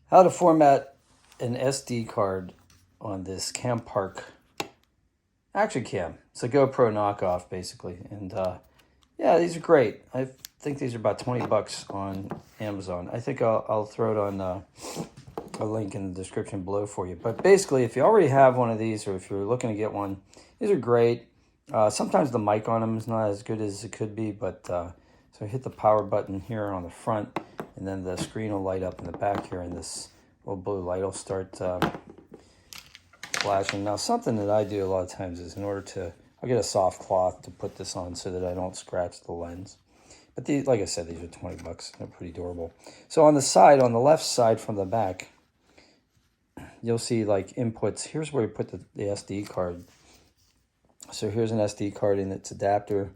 How to format an SD card on this Campark Action Cam. It's a GoPro knockoff, basically. And yeah, these are great. I think these are about 20 bucks on Amazon. I think I'll throw it on a link in the description below for you. But basically, if you already have one of these, or if you're looking to get one, these are great. Sometimes the mic on them is not as good as it could be, but so hit the power button here on the front, and then the screen will light up in the back here, and this little blue light will start flashing. Now, something that I do a lot of times is I'll get a soft cloth to put this on so that I don't scratch the lens. But these, like I said, these are 20 bucks. They're pretty durable. So on the side, on the left side from the back, you'll see like inputs. Here's where you put the SD card. So here's an SD card in its adapter.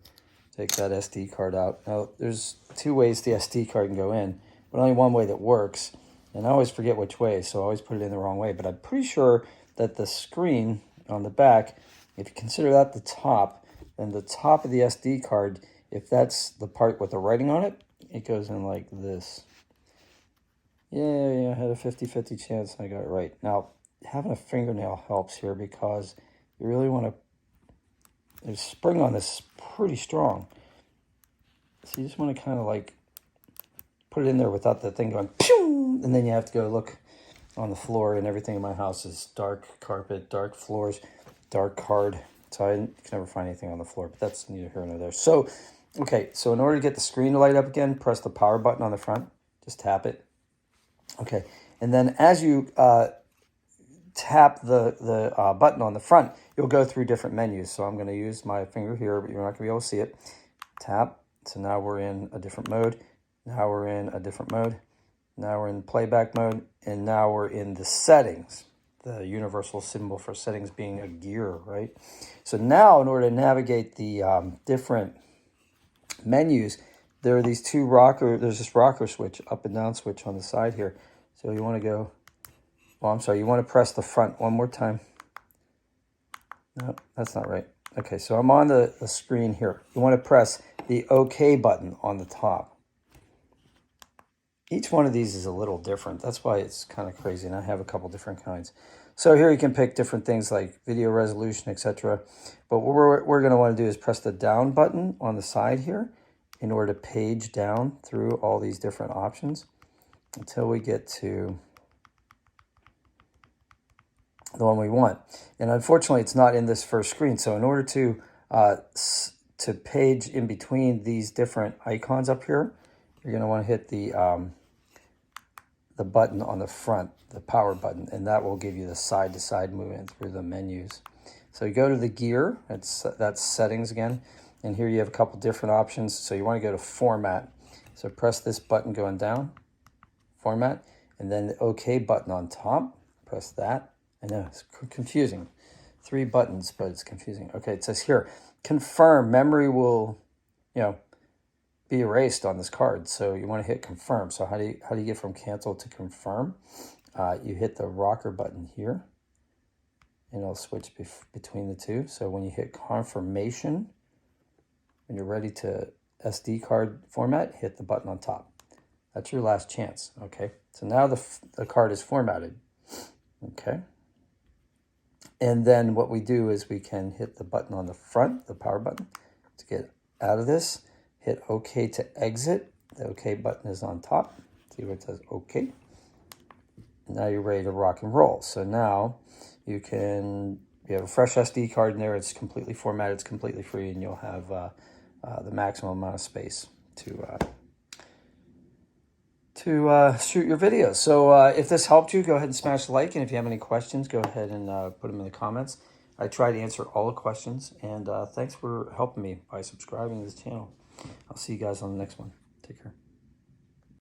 Take that SD card out. Now, there's two ways the SD card can go in, but only one way that works. And I always forget which way, so I always put it in the wrong way. But I'm pretty sure that the screen on the back, if you consider that the top, then the top of the SD card, if that's the part with the writing on it, it goes in like this. Yeah, I had a 50-50 chance I got it right. Now, having a fingernail helps here because you really want to, the spring on this is pretty strong. So you just want to kind of like put it in there without the thing going, pew! And then you have to go look on the floor, and everything in my house is dark carpet, dark floors, dark card. So I can never find anything on the floor, but that's neither here nor there. So, okay, so in order to get the screen to light up again, press the power button on the front. Just tap it. Okay, and then as you tap the button on the front, you'll go through different menus. So I'm going to use my finger here, but you're not going to be able to see it. Tap. So now we're in a different mode. Now we're in a different mode. Now we're in playback mode. And now we're in the settings. The universal symbol for settings being a gear, right? So now in order to navigate the different menus, there are these two there's this rocker switch, up and down switch on the side here. So you want to go, well, I'm sorry, you want to press the front one more time. No, that's not right. Okay, so I'm on the screen here. You want to press the OK button on the top. Each one of these is a little different. That's why it's kind of crazy, and I have a couple different kinds. So here you can pick different things like video resolution, etc. But what we're going to want to do is press the down button on the side here in order to page down through all these different options until we get to the one we want. And unfortunately, it's not in this first screen. So in order to page in between these different icons up here, you're going to want to hit the button on the front, the power button, and that will give you the side-to-side movement through the menus. So you go to the gear, that's settings again, and here you have a couple different options. So you want to go to format. So press this button going down, format, and then the OK button on top, press that. I know, it's confusing. 3 buttons, but it's confusing. Okay, it says here, confirm, memory will, be erased on this card. So you want to hit confirm. So how do you get from cancel to confirm? You hit the rocker button here, and it'll switch between the two. So when you hit confirmation, when you're ready to SD card format, hit the button on top. That's your last chance. Okay, so now the card is formatted. Okay. And then what we do is we can hit the button on the front, the power button, to get out of this. Hit OK to exit. The OK button is on top. See where it says OK. Now you're ready to rock and roll. So now you have a fresh SD card in there. It's completely formatted. It's completely free, and you'll have the maximum amount of space to shoot your videos. So if this helped you, go ahead and smash the like. And if you have any questions, go ahead and put them in the comments. I try to answer all the questions. And thanks for helping me by subscribing to this channel. I'll see you guys on the next one. Take care.